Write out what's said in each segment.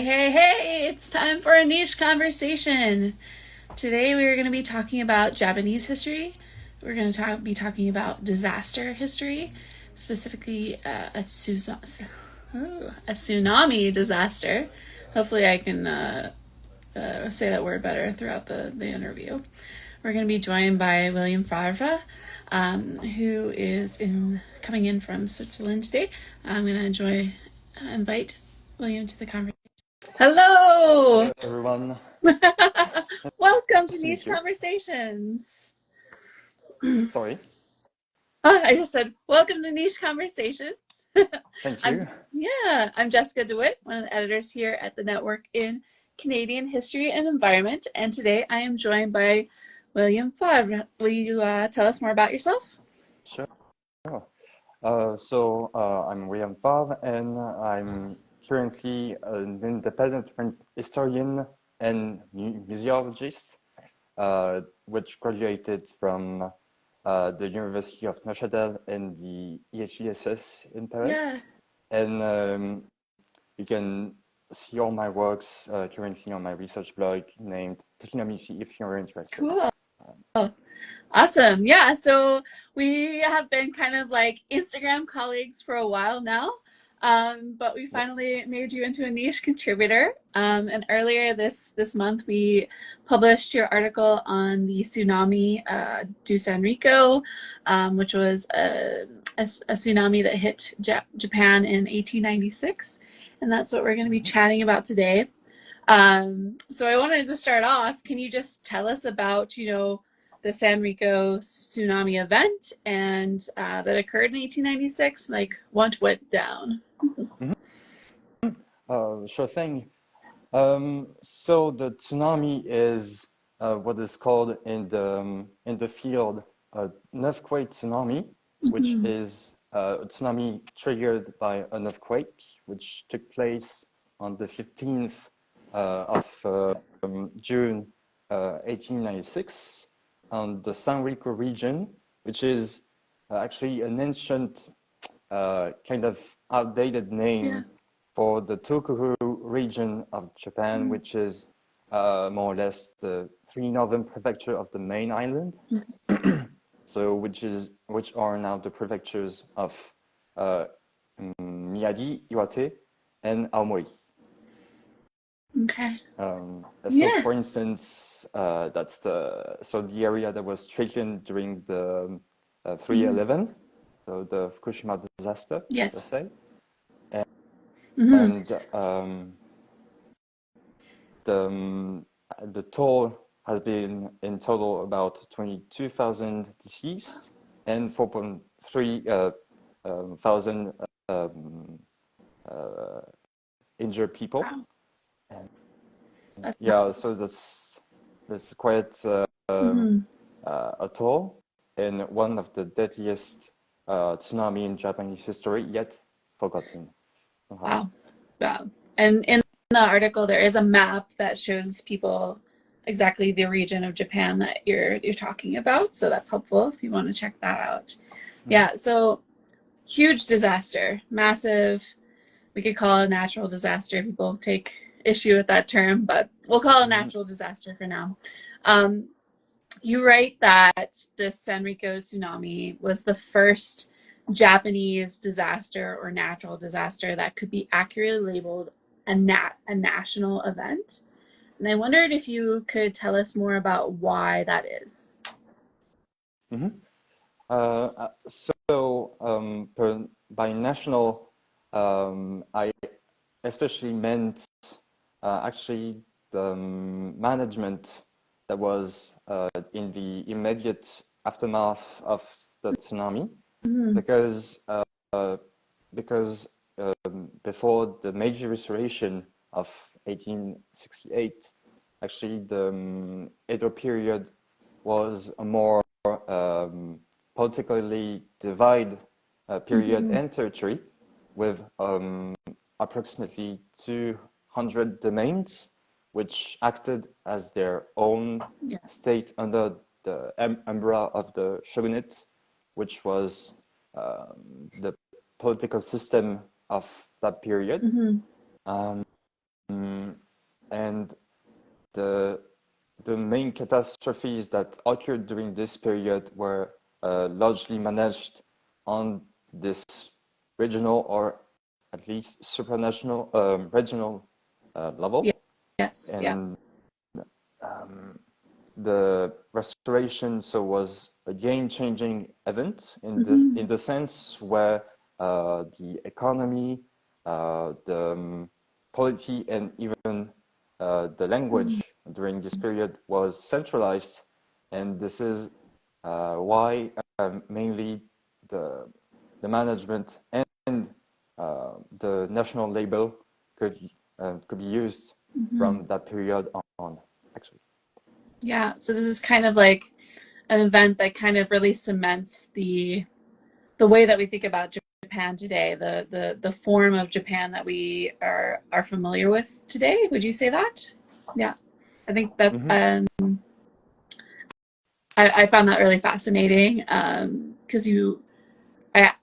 Hey, it's time for a niche conversation. Today we are going to be talking about Japanese history. We're going to be talking about disaster history, specifically a tsunami disaster. Hopefully I can say that word better throughout the interview. We're going to be joined by William Favre, who is coming in from Switzerland today. I'm going to invite William to the conversation. Hello! Hello, everyone. Welcome to Nice to Niche meet you. Conversations. Sorry. I just said, welcome to Niche Conversations. Thank I'm you. I'm Jessica DeWitt, one of the editors here at the network in Canadian History and Environment, and today I am joined by William Favre. Will you tell us more about yourself? Sure. I'm William Favre, and I'm currently an independent French historian and museologist, which graduated from the University of Neuchâtel and the EHESS in Yeah, Paris. And you can see all my works currently on my research blog named Tsunami if you're interested. cool. Awesome. Yeah, so we have been kind of like Instagram colleagues for a while now, but we Yep. finally made you into a niche contributor. And earlier this month, we published your article on the tsunami du Sanriku, which was a tsunami that hit Japan in 1896. And that's what we're going to be chatting about today. So I wanted to start off. Can you just tell us about, the Sanriku tsunami event and that occurred in 1896? Like, what went down? Sure thing. So the tsunami is what is called in the field an earthquake tsunami, which Mhm. is a tsunami triggered by an earthquake, which took place on the 15th of June 1896 on the Sanriku region, which is actually an ancient kind of outdated Yeah. name for the Tohoku region of Japan, Mm. which is more or less the three northern prefecture of the main island. So which are now the prefectures of uh, Miyagi, Iwate, and Aomori. Okay. So Yeah. for instance, that's the area that was stricken during the Mhm. 3/11, so the Fukushima disaster, let's Yes. say. Hmm. And the toll has been in total about 22,000 deceased and 4.3 thousand uh, injured people. Wow. And That's yeah, so that's quite mhm. a toll and one of the deadliest tsunami in Japanese history yet forgotten. Somehow. Wow. Wow. And in the article, there is a map that shows people exactly the region of Japan that you're talking about. So that's helpful if you want to check that out. Mhm. Yeah. So huge disaster, massive. We could call it a natural disaster. People take issue with that term, but we'll call it a Mhm. natural disaster for now. Um, you write that the Sanriku tsunami was the first Japanese disaster or natural disaster that could be accurately labeled a national event. And I wondered if you could tell us more about why that is. Mhm. By national, I especially meant actually the management that was in the immediate aftermath of the tsunami, Mm-hmm. because because before the major restoration of 1868, actually the Edo period was a more politically divided period Mm-hmm. and territory with approximately 200 domains, which acted as their own Yeah. state under the umbrella of the shogunate, which was the political system of that period. Mm-hmm. Um, and the main catastrophes that occurred during this period were largely managed on this regional or at least supranational, regional level. Yeah. Yes. Yeah. And the restoration was a game-changing event in the sense where the economy, the polity, and even the language during this period was centralized, and this is why mainly the management and the national label could be used from that period on, actually. Yeah. So this is kind of like an event that kind of really cements the way that we think about Japan today, the form of Japan that we are familiar with today. Would you say that? Yeah, I think that I found that really fascinating because I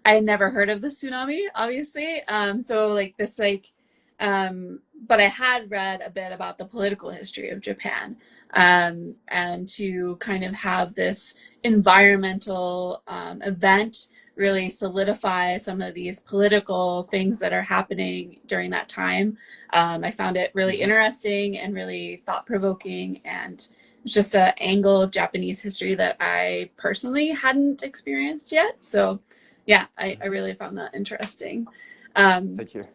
had never heard of the tsunami, obviously. So like this but I had read a bit about the political history of Japan, and to kind of have this environmental event really solidify some of these political things that are happening during that time. I found it really interesting and really thought-provoking, and it's just an angle of Japanese history that I personally hadn't experienced yet. So yeah, I really found that interesting. Thank you.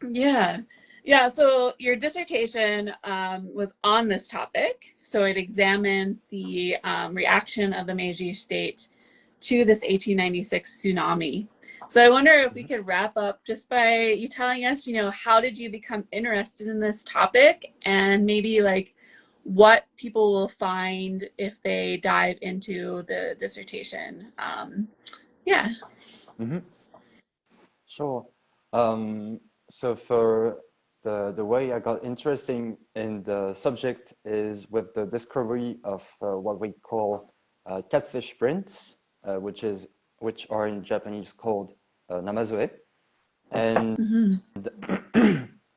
Yeah. Yeah, so your dissertation was on this topic. So it examined the reaction of the Meiji state to this 1896 tsunami. So I wonder if we could wrap up just by you telling us, how did you become interested in this topic, and maybe like what people will find if they dive into the dissertation. Yeah. Sure. So for the way I got interested in the subject is with the discovery of what we call catfish prints, which are in Japanese called namazoe, and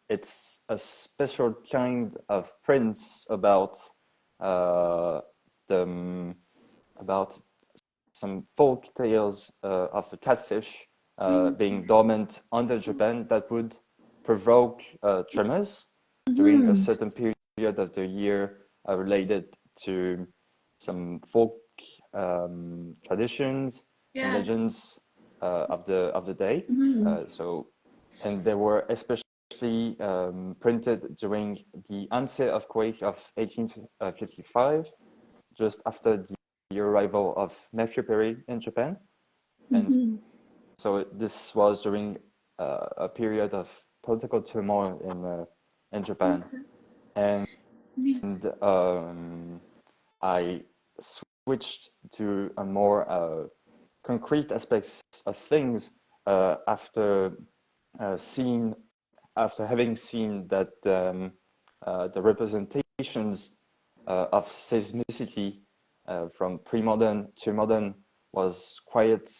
it's a special kind of prints about about some folk tales of a catfish being dormant under Japan that would provoke tremors during a certain period of the year related to some folk traditions and legends of the day. And they were especially printed during the Ansei earthquake of 1855, just after the arrival of Matthew Perry in Japan. And so this was during a period of political turmoil in Japan. And I switched to a more concrete aspects of things after having seen that the representations of seismicity from pre-modern to modern was quite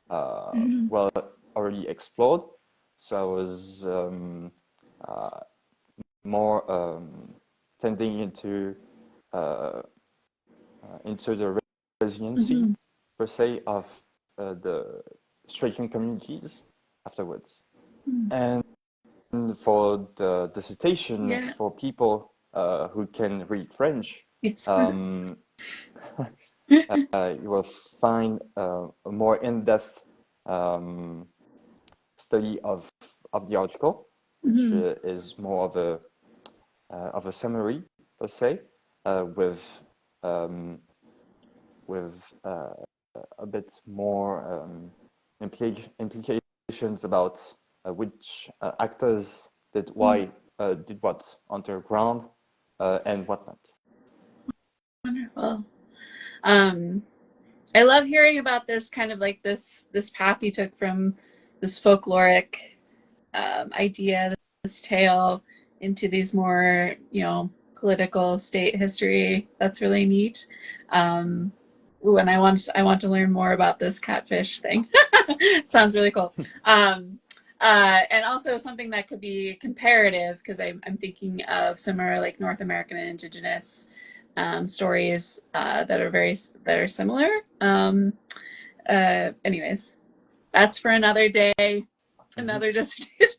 well already explored. So I was more tending into the resiliency per se of the striking communities afterwards. And for the dissertation, for people who can read French, you will find a more in-depth study of the article, which is more of a summary per se, with a bit more implications about which actors did what underground and whatnot. Wonderful. I love hearing about this kind of like this path you took from this folkloric idea, this tale, into these more political state history. That's really neat. Ooh, and I want to learn more about this catfish thing. Sounds really cool. And also something that could be comparative, because I'm thinking of similar like North American and Indigenous stories that are similar. Anyways, that's for another day, Mm-hmm. another dissertation.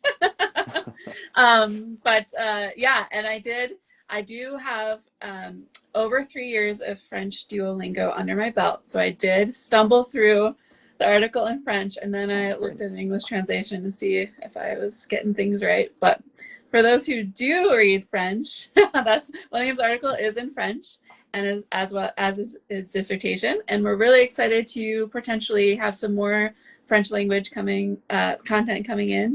But yeah, and I do have over 3 years of French Duolingo under my belt. So I did stumble through the article in French, and then Oh, I looked great. at an English translation to see if I was getting things right. But for those who do read French, that's William's article is in French, and as well as his dissertation. And we're really excited to potentially have some more French language content coming in.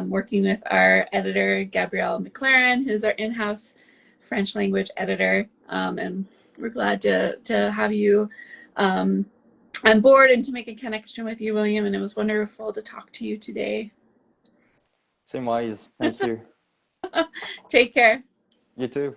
Working with our editor, Gabrielle McLaren, who's our in-house French language editor. And we're glad to have you on board and to make a connection with you, William. And it was wonderful to talk to you today. Same wise. Thank you. Take care. You too.